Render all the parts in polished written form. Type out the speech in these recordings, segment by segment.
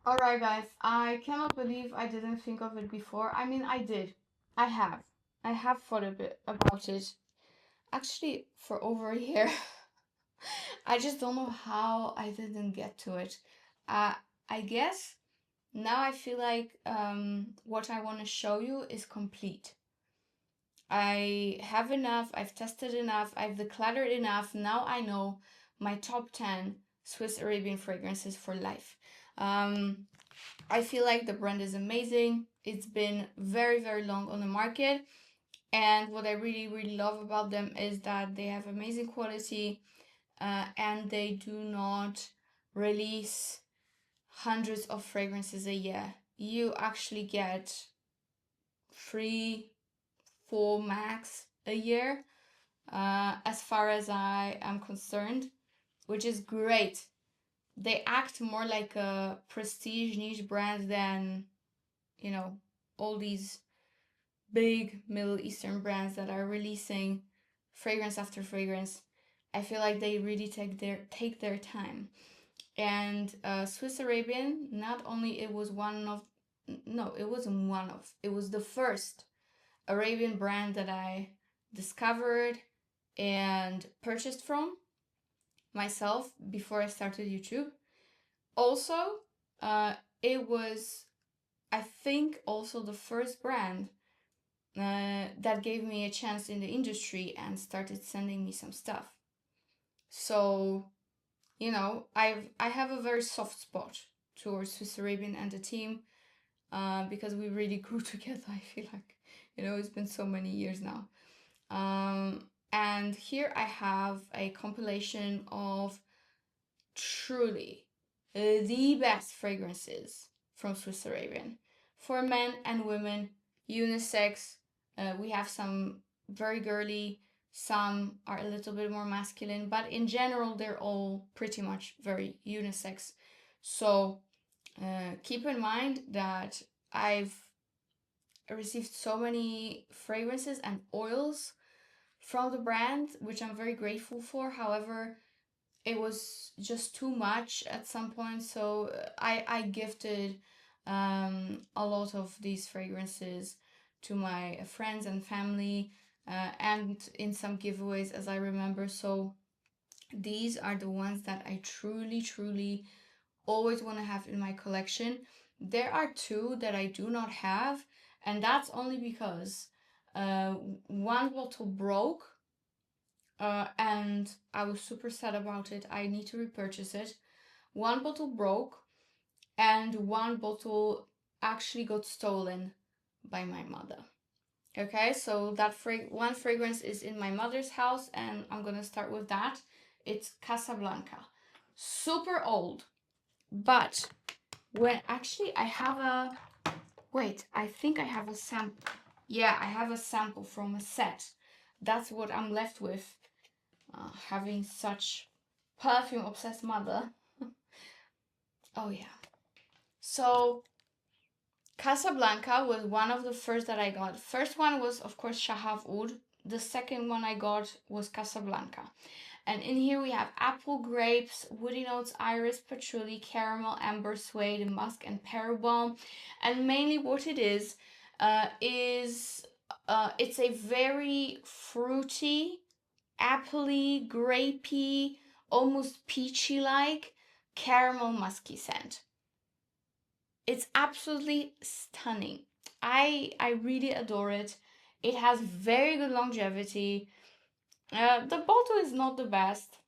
Alright, guys, I cannot believe I didn't think of it before. I mean, I did. I have. I have thought a bit about it. Actually, for over a year. I just don't know how I didn't get to it. Uh, I guess now I feel like what I want to show you is complete. I have enough, I've tested enough, I've decluttered enough. Now I know my top 10 Swiss Arabian fragrances for life. Um, I feel like the brand is amazing. It's been very, very long on the market. And what I really, really love about them is that they have amazing quality and they do not release hundreds of fragrances a year. You actually get 3, 4 max a year, as far as I am concerned, which is great. They act more like a prestige niche brand than, you know, all these big Middle Eastern brands that are releasing fragrance after fragrance. I feel like they really take their time. And Swiss Arabian, not only it was one of, no, it wasn't one of, it was the first Arabian brand that I discovered and purchased from myself before I started YouTube. Also, it was, I think, also the first brand that gave me a chance in the industry and started sending me some stuff. So, I have a very soft spot towards Swiss Arabian and the team because we really grew together. I feel like, it's been so many years now. And here I have a compilation of truly the best fragrances from Swiss Arabian for men and women, unisex. We have some very girly, some are a little bit more masculine, but in general, they're all pretty much very unisex. So keep in mind that I've received so many fragrances and oils from the brand, which I'm very grateful for. However, it was just too much at some point, so I gifted a lot of these fragrances to my friends and family, and in some giveaways, as I remember. So these are the ones that I truly, truly always want to have in my collection. There are two that I do not have, and that's only because uh, one bottle broke, and I was super sad about it. I need to repurchase it. One bottle broke, and one bottle actually got stolen by my mother. Okay, so that one fragrance is in my mother's house, and I'm gonna start with that. It's Casablanca. Super old, but when actually I have a wait, I think I have a sample. Yeah, I have a sample from a set. That's what I'm left with, having such perfume obsessed mother. Oh yeah. So Casablanca was one of the first that I got. First one was of course Shaghaf. The second one I got was Casablanca. And in here we have apple, grapes, woody notes, iris, patchouli, caramel, amber, suede, musk, and pear balm. And mainly what it is it's a very fruity, appley, grapey, almost peachy-like caramel musky scent. It's absolutely stunning. I really adore it. It has very good longevity. The bottle is not the best.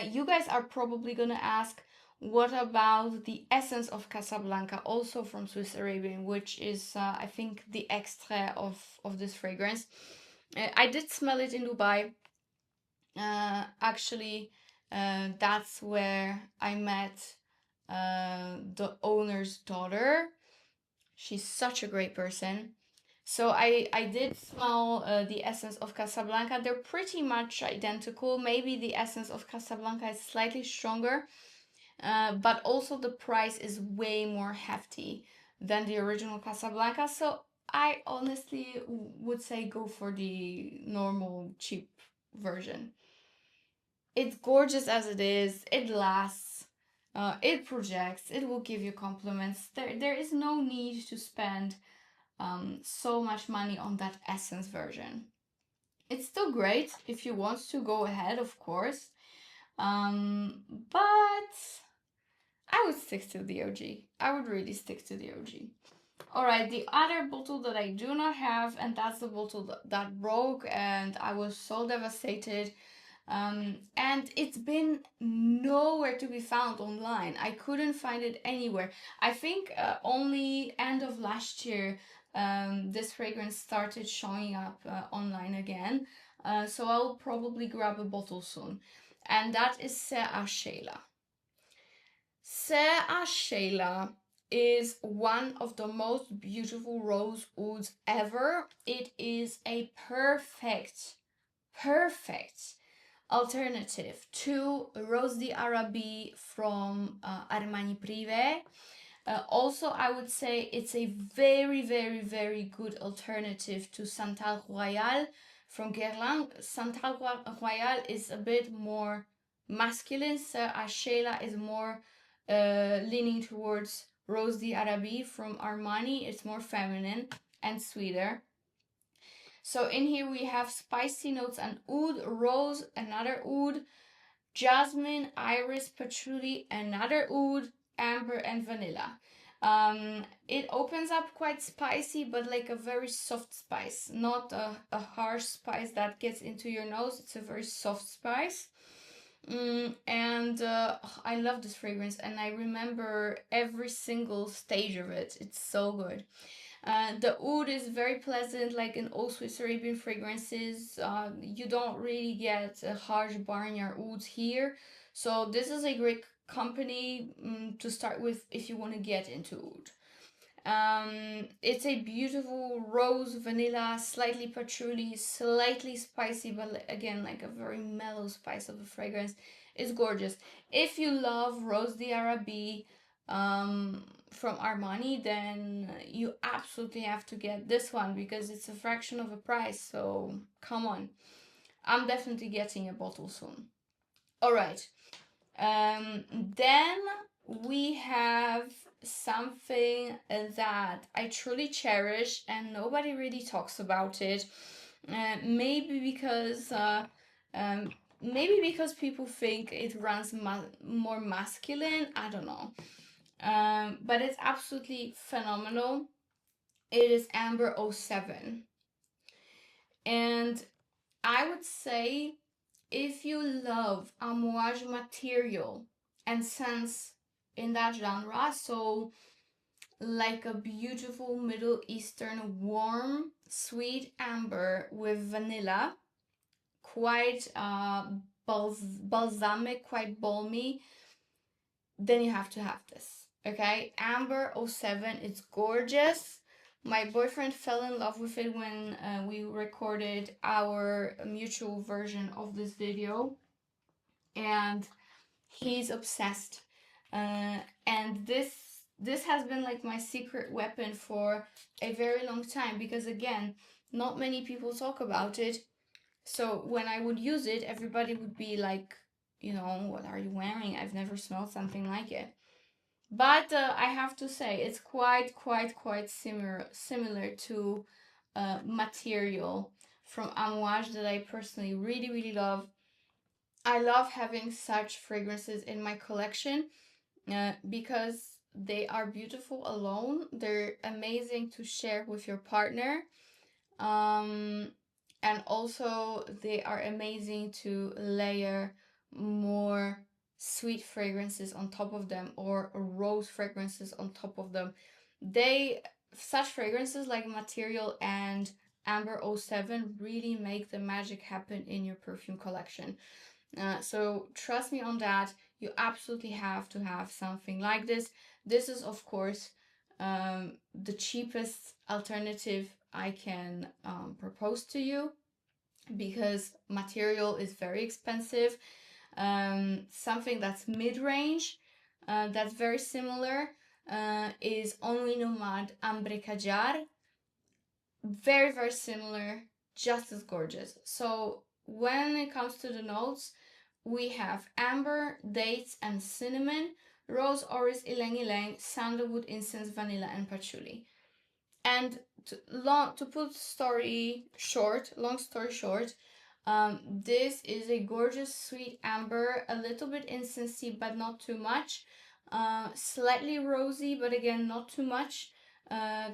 You guys are probably gonna ask, what about the essence of Casablanca, also from Swiss Arabian, which is, I think, the extrait of this fragrance. I did smell it in Dubai. Actually, that's where I met the owner's daughter. She's such a great person. So I did smell the essence of Casablanca. They're pretty much identical. Maybe the essence of Casablanca is slightly stronger, but also the price is way more hefty than the original Casablanca. So I honestly would say go for the normal cheap version. It's gorgeous as it is. It lasts. It projects, it will give you compliments. There is no need to spend so much money on that essence version. It's still great if you want to go ahead, of course, but I would stick to the OG. I would really stick to the OG. Alright, the other bottle that I do not have, and that's the bottle that broke, and I was so devastated. And it's been nowhere to be found online. I couldn't find it anywhere. I think only end of last year this fragrance started showing up online again. So I'll probably grab a bottle soon. And that is Sheila. Sheila is one of the most beautiful rose ouds ever. It is a perfect alternative to Rose d'Arabie from Armani Privé. Also, I would say it's a very good alternative to Santal Royal from Guerlain. Santal Royal is a bit more masculine, so Sheila is more leaning towards Rose d'Arabie from Armani. It's more feminine and sweeter. So in here we have spicy notes and oud, rose, another oud, jasmine, iris, patchouli, another oud, amber, and vanilla. It opens up quite spicy, but like a very soft spice, not a harsh spice that gets into your nose. It's a very soft spice. I love this fragrance, and I remember every single stage of it. It's so good. The oud is very pleasant, like in all Swiss Arabian fragrances. You don't really get harsh barnyard ouds here. So this is a great company to start with if you want to get into oud. It's a beautiful rose, vanilla, slightly patchouli, slightly spicy, but again, like a very mellow spice of a fragrance. It's gorgeous. If you love Rose d'Arabie, from Armani, then you absolutely have to get this one because it's a fraction of a price. So come on, I'm definitely getting a bottle soon. All right, then we have something that I truly cherish and nobody really talks about it. Maybe because people think it runs more masculine. I don't know. But it's absolutely phenomenal. It is Amber 07. And I would say if you love amouage material and scents in that genre, so like a beautiful Middle Eastern warm sweet amber with vanilla, quite balsamic, quite balmy, then you have to have this. Okay, Amber 07, it's gorgeous. My boyfriend fell in love with it when we recorded our mutual version of this video, and he's obsessed. And this has been like my secret weapon for a very long time because again, not many people talk about it. So when I would use it, everybody would be like, you know, what are you wearing? I've never smelled something like it. But I have to say, it's quite similar to material from Amouage that I personally really love. I love having such fragrances in my collection because they are beautiful alone. They're amazing to share with your partner. And also they are amazing to layer more sweet fragrances on top of them or rose fragrances on top of them. Such fragrances like Material and Amber 07 really make the magic happen in your perfume collection. So trust me on that. You absolutely have to have something like this. This is of course the cheapest alternative I can propose to you because Material is very expensive. Something that's mid-range, that's very similar, is only Nomade Ambre Kajar. Very similar, just as gorgeous. So when it comes to the notes, we have amber, dates, and cinnamon. rose, orris, ylang ylang, sandalwood, incense, vanilla, and patchouli. And to put long story short, this is a gorgeous sweet amber, a little bit incensey but not too much, slightly rosy but again not too much,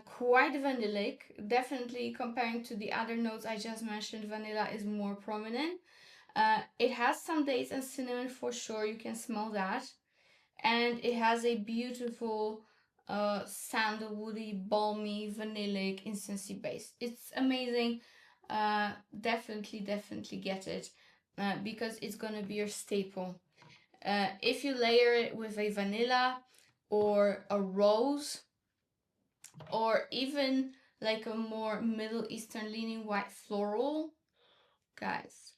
quite vanillic. Definitely comparing to the other notes I just mentioned, vanilla is more prominent. It has some dates and cinnamon for sure, you can smell that. And it has a beautiful sandalwoody, balmy, vanillic, incensey base. It's amazing. Definitely get it because it's gonna be your staple. If you layer it with a vanilla or a rose or even like a more Middle Eastern leaning white floral, guys.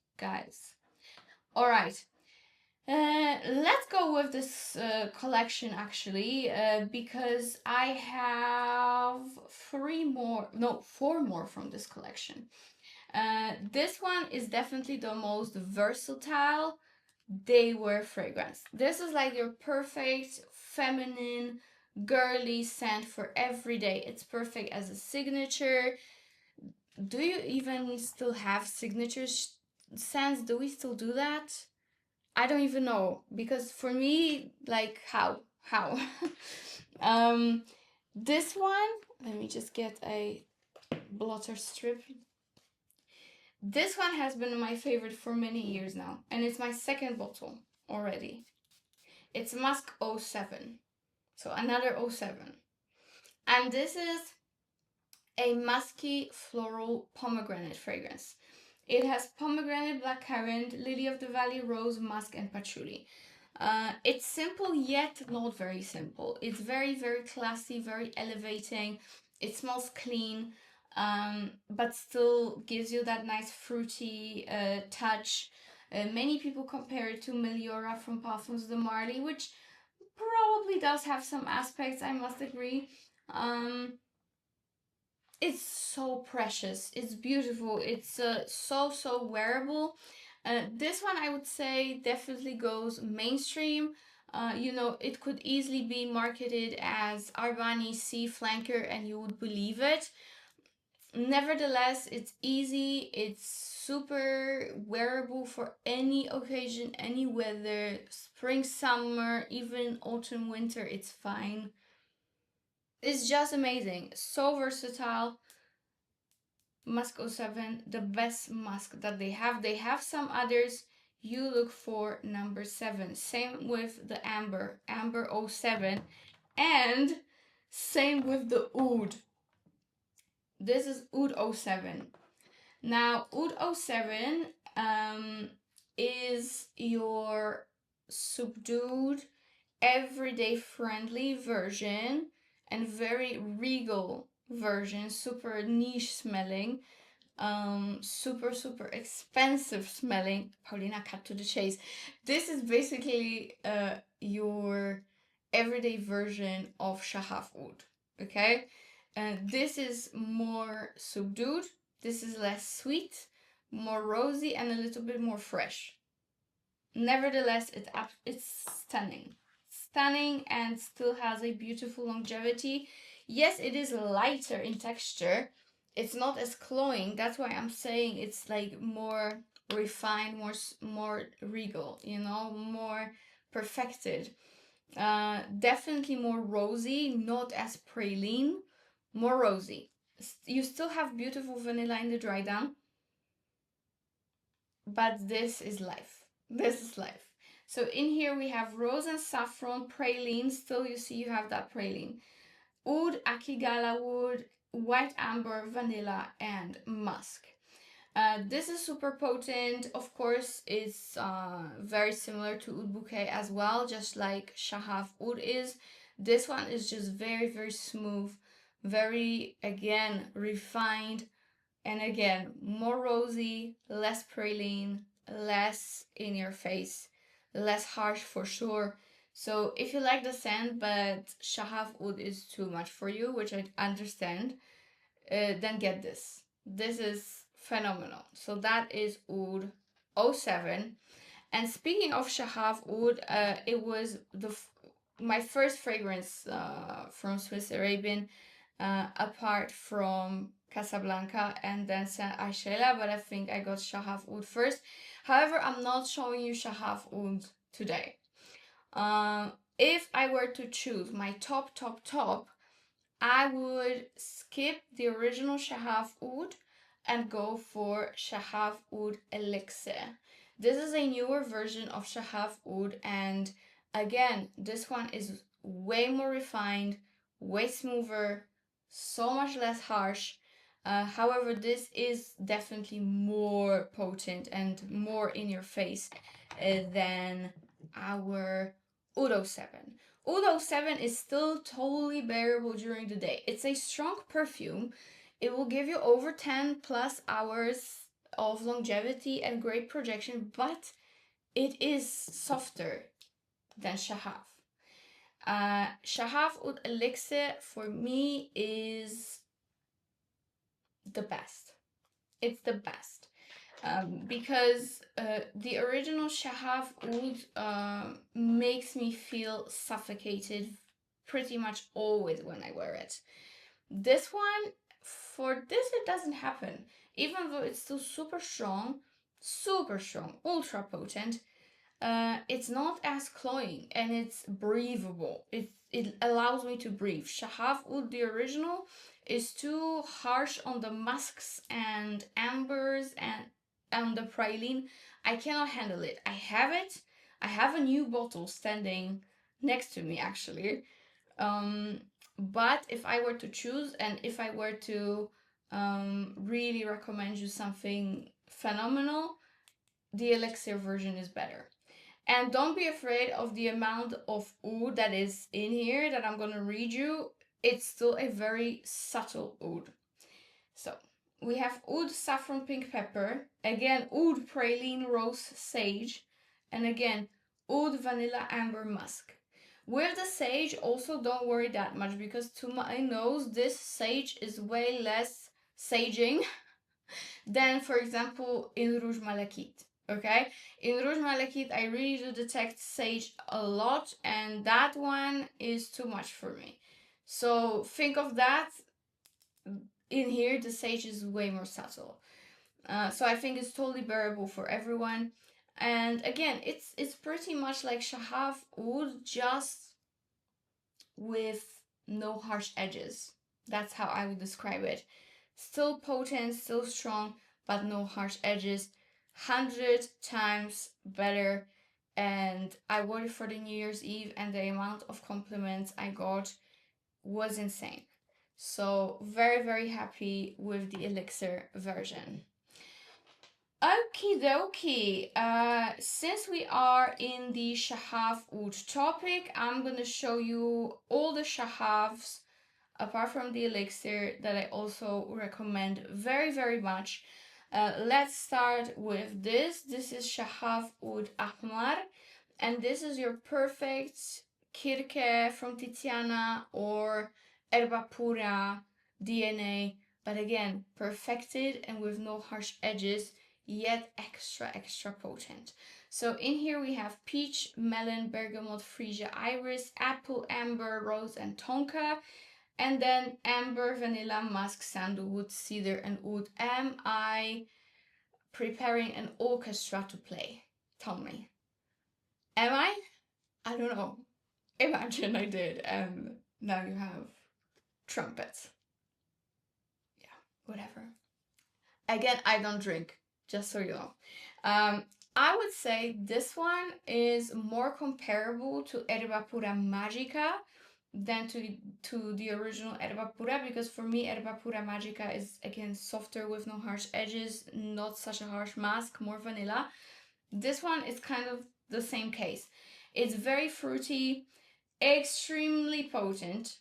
All right. Let's go with this collection actually, because I have four more from this collection. This one is definitely the most versatile day-wear fragrance. This is like your perfect feminine, girly scent for every day. It's perfect as a signature. Do you even still have signature scents? Do we still do that? I don't even know, because for me, like, how? This one, let me just get a blotter strip. This one has been my favorite for many years now, and it's my second bottle already. It's Musk 07, so another 07. And this is a musky floral pomegranate fragrance. It has pomegranate, blackcurrant, lily of the valley, rose, musk, and patchouli. It's simple yet not very simple. It's very classy, very elevating. It smells clean, but still gives you that nice fruity touch. Many people compare it to Meliora from Parfums de Marly, which probably does have some aspects, I must agree. It's so precious, it's beautiful, it's so wearable. This one I would say definitely goes mainstream. You know, it could easily be marketed as Armani C flanker and you would believe it. Nevertheless, it's easy, it's super wearable for any occasion, any weather, spring, summer, even autumn, winter, it's fine. It's just amazing, so versatile. Musk 07, the best musk that they have. They have some others. You look for number 7. Same with the amber 07, and same with the oud. This is oud 07. Now oud 07 is your subdued, everyday friendly version and very regal version, super niche smelling, super expensive smelling. Paulina, cut to the chase. This is basically your everyday version of Shaghaf oud, okay? This is more subdued, this is less sweet, more rosy, and a little bit more fresh. Nevertheless, it's stunning and still has a beautiful longevity. Yes, it is lighter in texture, it's not as cloying. That's why I'm saying it's like more refined, more regal, you know, more perfected. Definitely more rosy, not as praline, more rosy. You still have beautiful vanilla in the dry down, but this is life. This is life. So in here we have rose and saffron, praline. Still you see you have that praline. Oud, akigala wood, white amber, vanilla, and musk. This is super potent. Of course, it's very similar to Oud Bouquet as well, just like Shaghaf Oud is. This one is just very smooth, very, again, refined, and again, more rosy, less praline, less in your face, less harsh for sure. So if you like the scent but Shaghaf Oud is too much for you, which I understand, then get this. This is phenomenal. So that is Oud 07. And speaking of Shaghaf Oud, it was my first fragrance from Swiss Arabian, apart from Casablanca and then Sheila, but I think I got Shaghaf Oud first. However, I'm not showing you Shaghaf Oud today. If I were to choose my top, I would skip the original Shaghaf Oud and go for Shaghaf Oud Elixir. This is a newer version of Shaghaf Oud, and again, this one is way more refined, way smoother, so much less harsh. However, this is definitely more potent and more in your face than our Oud 07. Oud 07 is still totally bearable during the day. It's a strong perfume. It will give you over 10 plus hours of longevity and great projection, but it is softer than Shaghaf. Shaghaf Oud Elixir for me is the best. It's the best. Because the original Shaghaf Oud makes me feel suffocated pretty much always when I wear it. This one, for this it doesn't happen. Even though it's still super strong, ultra potent, it's not as cloying and it's breathable. It allows me to breathe. Shaghaf Oud, the original, is too harsh on the musks and ambers and on the praline. I cannot handle it. I have it. I have a new bottle standing next to me actually. But if I were to choose and if I were to really recommend you something phenomenal, the Elixir version is better. And don't be afraid of the amount of oud that is in here that I'm gonna read you. It's still a very subtle oud. So we have oud saffron pink pepper, again oud praline rose sage, and again oud vanilla amber musk. With the sage, also don't worry that much because to my nose, this sage is way less saging than, for example, in Rouge Malakite. Okay, in Rouge Malakite, I really do detect sage a lot, and that one is too much for me. So think of that. In here, the sage is way more subtle. So I think it's totally bearable for everyone. And again, it's pretty much like Shaghaf Oud, just with no harsh edges. That's how I would describe it. Still potent, still strong, but no harsh edges. 100 times better. And I wore it for the New Year's Eve, and the amount of compliments I got was insane. So very, very happy with the Elixir version. Okie dokie. Since we are in the Shaghaf Oud topic, I'm gonna show you all the Shaghafs apart from the Elixir that I also recommend very, very much. Let's start with this. This is Shaghaf Oud Ahmar, and this is your perfect Kirke from Tiziana or Erba Pura DNA, but again, perfected and with no harsh edges, yet extra potent. So in here we have peach, melon, bergamot, freesia, iris, apple, amber, rose, and tonka. And then amber, vanilla, musk, sandalwood, cedar, and oud. Am I preparing an orchestra to play? Tell me. Am I? I don't know. Imagine I did, and now you have trumpets. Yeah, whatever. Again, I don't drink, just so you know. I would say this one is more comparable to Erba Pura Magica than to the original Erba Pura, because for me Erba Pura Magica is again softer with no harsh edges, not such a harsh mask, more vanilla. This one is kind of the same case. It's very fruity, extremely potent.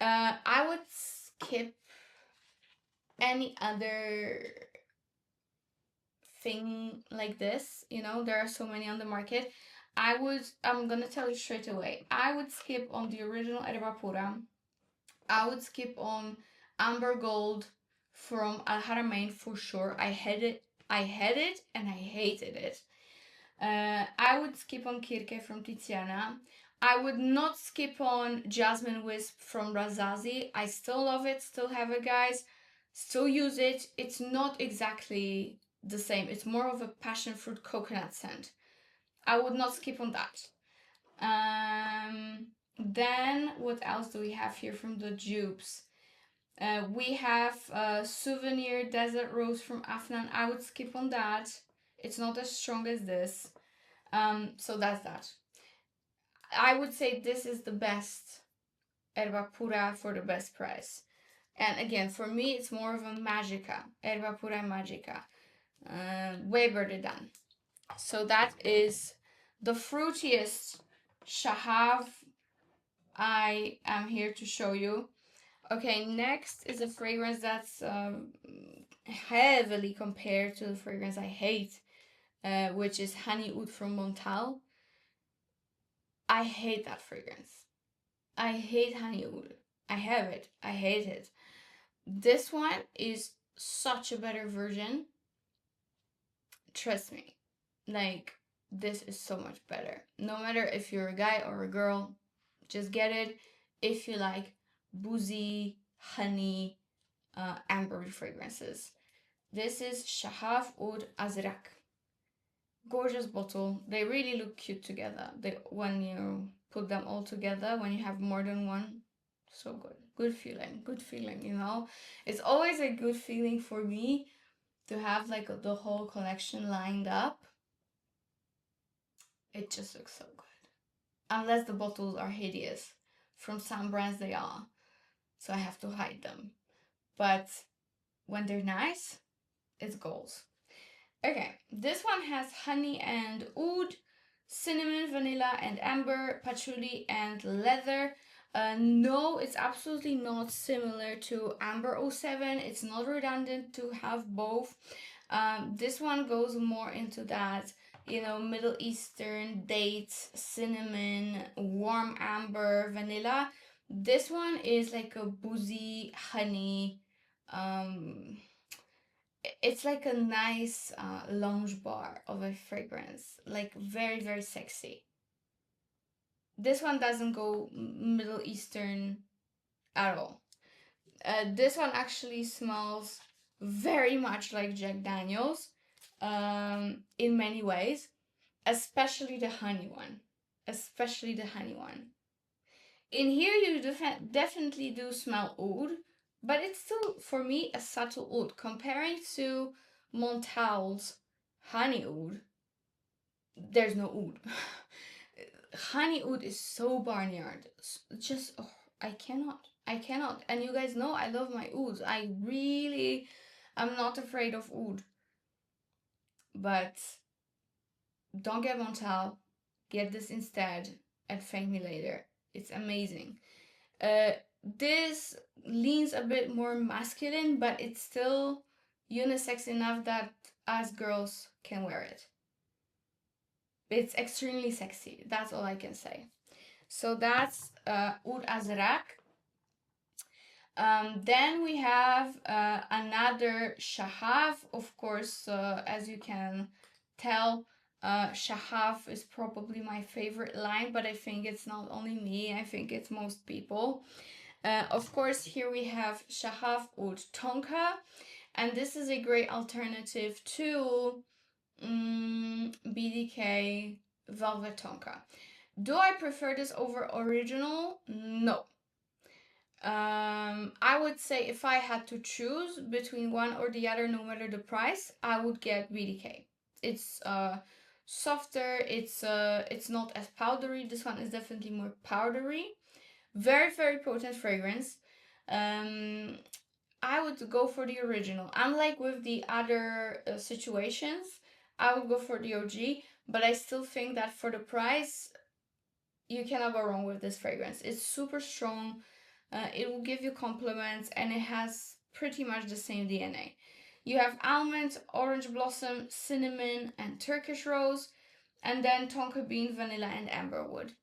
I would skip any other thing like this, you know, there are so many on the market. I'm gonna tell you straight away, I would skip on the original Erba Pura. I would skip on Amber Gold from Al Haramain for sure. I had it and I hated it. I would skip on Kirke from Tiziana. I would not skip on Jasmine Wisp from Razazi. I still love it, still have it, guys. Still use it. It's not exactly the same. It's more of a passion fruit coconut scent. I would not skip on that. Then what else do we have here from the dupes? We have Souvenir Desert Rose from Afnan. I would skip on that. It's not as strong as this. So that's that. I would say this is the best Erba Pura for the best price. And again, for me, it's more of a Magica. Erba Pura Magica. Way better done. So that is the fruitiest Shaghaf I am here to show you. Okay, next is a fragrance that's heavily compared to the fragrance I hate, which is Honey Oud from Montal. I hate that fragrance. I hate Honey Oud. I have it. I hate it. This one is such a better version. Trust me. Like, this is so much better. No matter if you're a guy or a girl, just get it if you like boozy, honey, amber fragrances. This is Shaghaf Oud Azraq. Gorgeous bottle. They really look cute together. When you put them all together, when you have more than one, so good. Good feeling, you know. It's always a good feeling for me to have like the whole collection lined up. It just looks so good. Unless the bottles are hideous. From some brands they are. So I have to hide them. But when they're nice, it's goals. Okay, this one has honey and oud, cinnamon, vanilla, and amber, patchouli, and leather. No, it's absolutely not similar to Amber 07. It's not redundant to have both. This one goes more into that, you know, Middle Eastern, dates, cinnamon, warm amber, vanilla. This one is like a boozy honey. It's like a nice lounge bar of a fragrance, like very, very sexy. This one doesn't go Middle Eastern at all. This one actually smells very much like Jack Daniels in many ways, especially the honey one. Especially the honey one. In here you definitely do smell oud, but it's still, for me, a subtle oud. Comparing to Montal's honey oud, there's no oud. Honey oud is so barnyard. Just, oh, I cannot. And you guys know I love my ouds. I'm not afraid of oud. But don't get Montal. Get this instead and thank me later. It's amazing. This leans a bit more masculine, but it's still unisex enough that us girls can wear it. It's extremely sexy. That's all I can say. So that's Oud Azraq. Then we have another Shaghaf. Of course, as you can tell, Shaghaf is probably my favorite line, but I think it's not only me, I think it's most people. Of course, here we have Shaghaf Oud Tonka, and this is a great alternative to BDK Velvet Tonka. Do I prefer this over original? No. I would say if I had to choose between one or the other, no matter the price, I would get BDK. It's softer, it's not as powdery. This one is definitely more powdery. Very, very potent fragrance. I would go for the original. Unlike with the other situations, I would go for the OG, but I still think that for the price, you cannot go wrong with this fragrance. It's super strong. It will give you compliments, and it has pretty much the same DNA. You have almond, orange blossom, cinnamon, and Turkish rose, and then tonka bean, vanilla, and amberwood.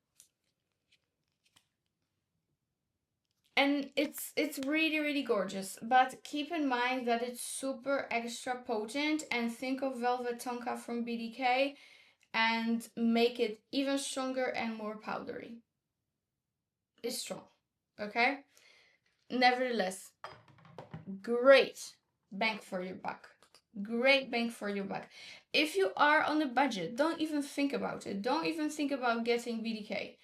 And it's really, really gorgeous, but keep in mind that it's super extra potent, and think of Velvet Tonka from BDK and make it even stronger and more powdery. It's strong, okay? Nevertheless, great bang for your buck. Great bang for your buck. If you are on a budget, don't even think about it. Don't even think about getting BDK.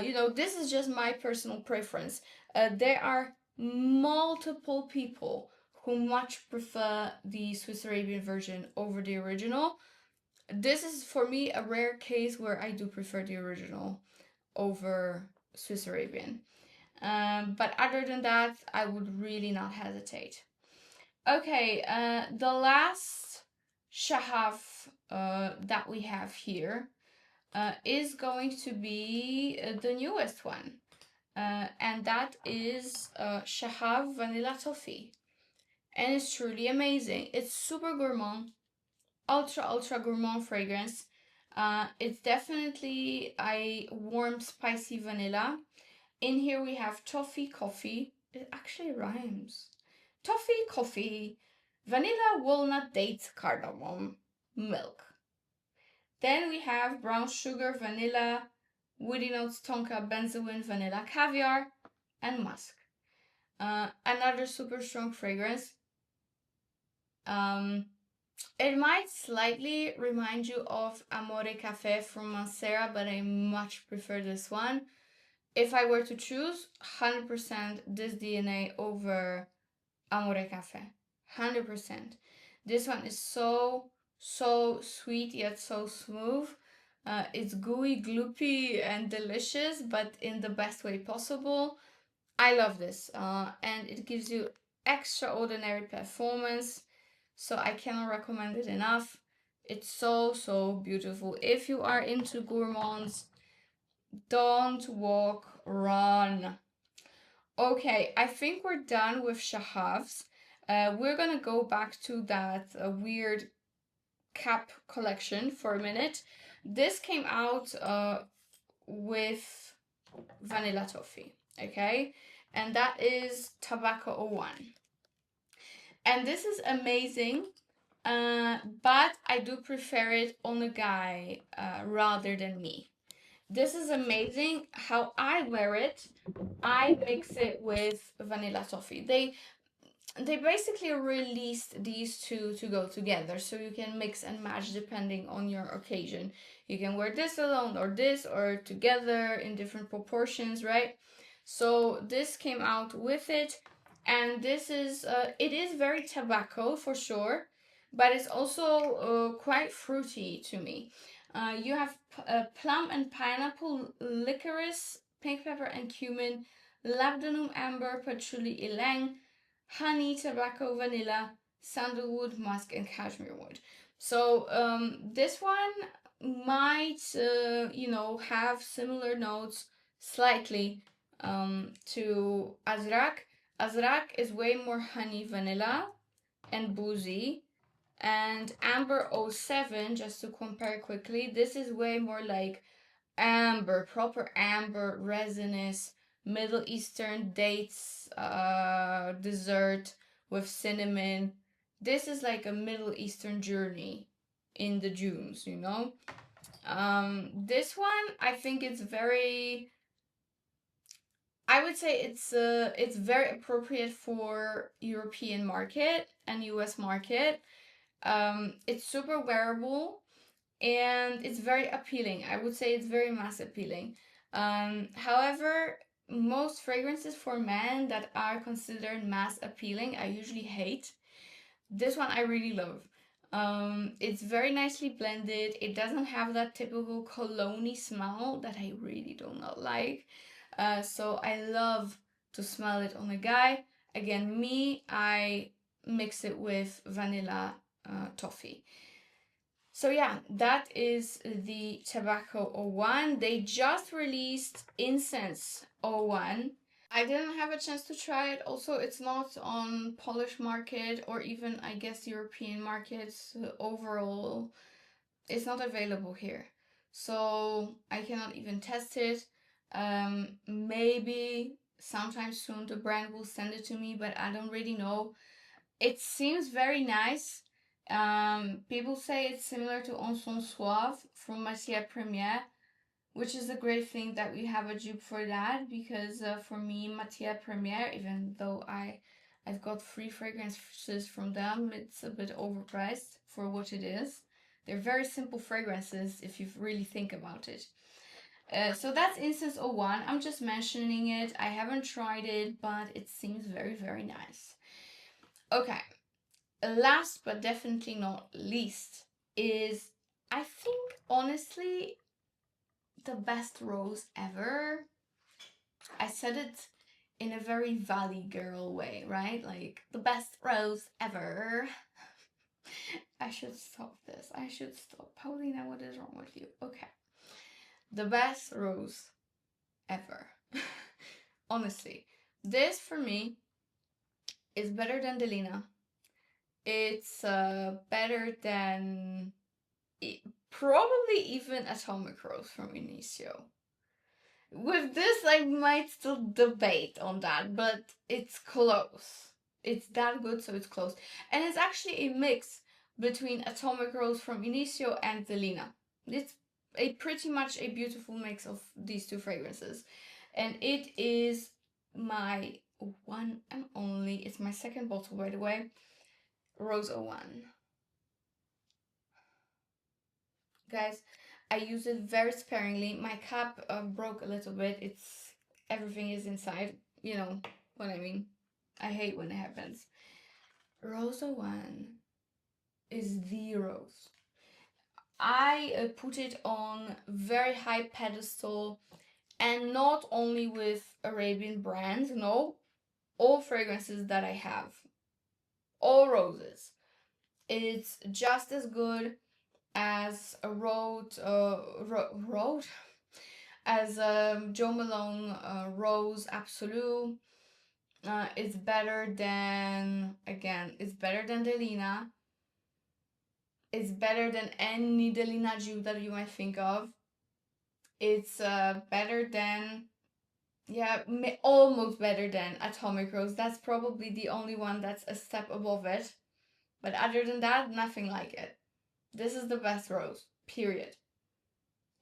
You know, this is just my personal preference. There are multiple people who much prefer the Swiss Arabian version over the original. This is for me a rare case where I do prefer the original over Swiss Arabian. But other than that, I would really not hesitate. Okay, the last Shaghaf that we have here is going to be the newest one. And that is Shaghaf Vanilla Toffee. And it's truly amazing. It's super gourmand, ultra gourmand fragrance. It's definitely a warm spicy vanilla. In here we have toffee coffee. It actually rhymes. Toffee coffee, vanilla walnut dates cardamom milk. Then we have brown sugar vanilla, woody notes tonka benzoin vanilla caviar, and musk. Another super strong fragrance. It might slightly remind you of Amore Cafe from Mancera, but I much prefer this one. If I were to choose, 100% this DNA over Amore Cafe. 100%. This one is so sweet yet so smooth. It's gooey, gloopy, and delicious, but in the best way possible. I love this, and it gives you extraordinary performance, so I cannot recommend it enough. It's so beautiful. If you are into gourmands, don't walk, run. Okay, I think we're done with Shaghavs. We're gonna go back to that weird cap collection for a minute. This came out with Vanilla Toffee, okay? And that is Tobacco 01. And this is amazing, but I do prefer it on a guy rather than me. This is amazing. How I wear it, I mix it with Vanilla Toffee. They basically released these two to go together, so you can mix and match depending on your occasion. You can wear this alone or this or together in different proportions, right? So this came out with it, and this is it is very tobacco for sure, but it's also quite fruity to me. You have plum and pineapple, licorice, pink pepper and cumin, labdanum, amber, patchouli, ylang, honey, tobacco, vanilla, sandalwood, musk, and cashmere wood. So this one might, you know, have similar notes slightly to Azraq. Azraq is way more honey, vanilla, and boozy. And Amber 07, just to compare quickly, this is way more like amber, proper amber, resinous, Middle Eastern dates dessert with cinnamon. This is like a Middle Eastern journey in the dunes, you know? This one, I think it's very... I would say it's very appropriate for European market and US market. It's super wearable and it's very appealing. I would say it's very mass appealing. However, most fragrances for men that are considered mass appealing, I usually hate. This one I really love. It's very nicely blended. It doesn't have that typical cologne-y smell that I really do not like. So I love to smell it on a guy. Again, me, I mix it with vanilla toffee. So yeah, that is the Tobacco 01. They just released Incense 01. I didn't have a chance to try it. Also, it's not on Polish market or even, I guess, European markets overall. It's not available here. So I cannot even test it. Maybe sometime soon the brand will send it to me, but I don't really know. It seems very nice. People say it's similar to On Son Suave from Matière Première, which is a great thing that we have a dupe for that, because for me, Matière Première, even though I've got 3 fragrances from them, it's a bit overpriced for what it is. They're very simple fragrances if you really think about it. So that's Incense 01. I'm just mentioning it. I haven't tried it, but it seems very, very nice. Okay. Last but definitely not least is, I think, honestly, the best rose ever. I said it in a very Valley girl way, right? Like, the best rose ever. I should stop this. I should stop. Paulina, what is wrong with you? Okay. The best rose ever. Honestly, this for me is better than Delina. It's better than probably even Atomic Rose from Inicio. With this, I might still debate on that, but it's close. It's that good, so it's close. And it's actually a mix between Atomic Rose from Inicio and Delina. It's pretty much a beautiful mix of these two fragrances. And it is my one and only, it's my second bottle, by the way, Rose 01. Guys, I use it very sparingly. My cap broke a little bit. Everything is inside. You know what I mean. I hate when it happens. Rose 01 is the rose. I put it on very high pedestal, and not only with Arabian brands, no, all fragrances that I have, all roses. It's just as good as a as Jo Malone Rose Absolute. It's better than, again, it's better than Delina. It's better than any Delina dupe that you might think of. It's better than, yeah, almost better than Atomic Rose. That's probably the only one that's a step above it. But other than that, nothing like it. This is the best rose, period.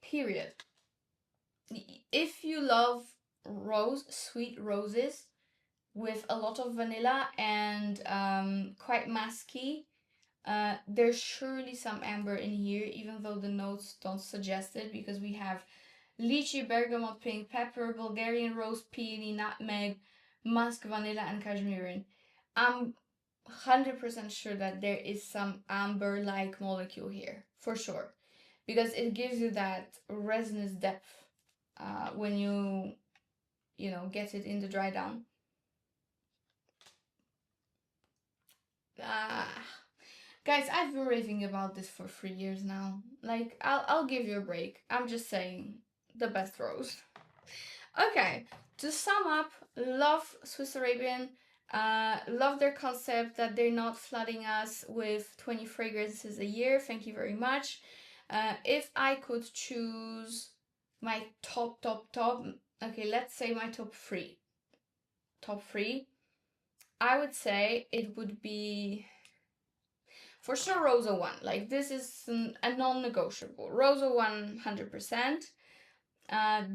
Period. If you love sweet roses with a lot of vanilla and quite musky, there's surely some amber in here, even though the notes don't suggest it, because we have lychee, bergamot, pink, pepper, Bulgarian rose, peony, nutmeg, musk, vanilla, and cashmere. I'm 100% sure that there is some amber-like molecule here, for sure, because it gives you that resinous depth when you get it in the dry down. Guys, I've been raving about this for 3 years now. Like, I'll give you a break. I'm just saying, the best rose. Okay, to sum up, love Swiss Arabian. Love their concept that they're not flooding us with 20 fragrances a year. Thank you very much. If I could choose my top, okay, let's say my top three, I would say it would be for sure Rose 01. Like, this is a non-negotiable. Rose 100%.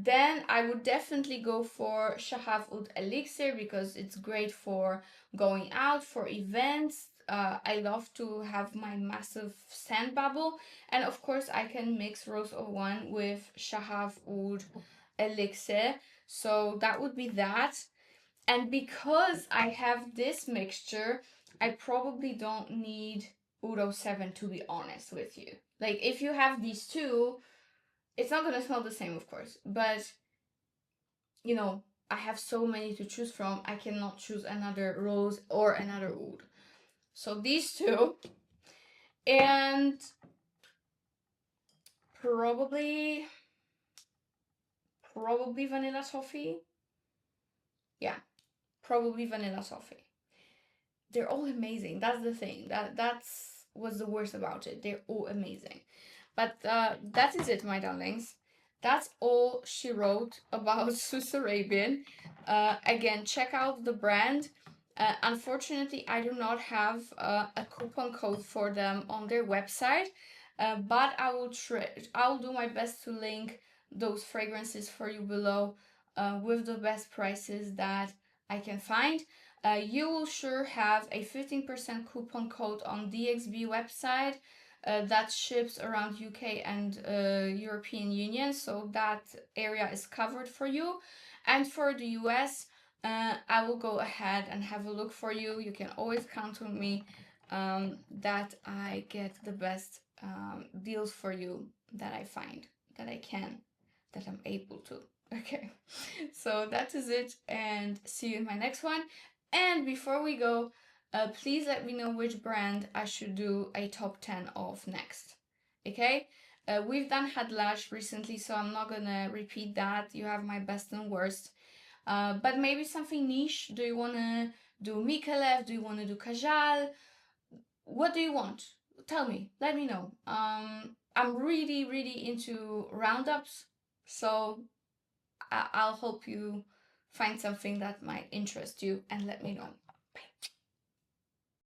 Then I would definitely go for Shaghaf Oud Elixir, because it's great for going out, for events. I love to have my massive scent bubble. And of course I can mix Rose 01 with Shaghaf Oud Elixir. So that would be that. And because I have this mixture, I probably don't need Oud 07, to be honest with you. Like, if you have these two, it's not gonna smell the same, of course, but I have so many to choose from. I cannot choose another rose or another oud. So these two, and probably vanilla toffee. Yeah, probably vanilla toffee. They're all amazing. That's the thing. That's what's the worst about it. They're all amazing. But that is it, my darlings. That's all she wrote about Swiss Arabian. Again, check out the brand. Unfortunately, I do not have a coupon code for them on their website, but I'll do my best to link those fragrances for you below with the best prices that I can find. You will sure have a 15% coupon code on DXB website that ships around UK and European Union, so that area is covered for you. And for the US, I will go ahead and have a look for you. You can always count on me that I get the best deals for you that I find, that I can, that I'm able to. Okay, so that is it, and see you in my next one. And before we go, please let me know which brand I should do a top 10 of next. Okay? We've done Hadlash recently, so I'm not gonna repeat that. You have my best and worst. But maybe something niche. Do you wanna do MICALLEF? Do you wanna do Kajal? What do you want? Tell me. Let me know. I'm really, really into roundups, so I'll help you find something that might interest you and let me know.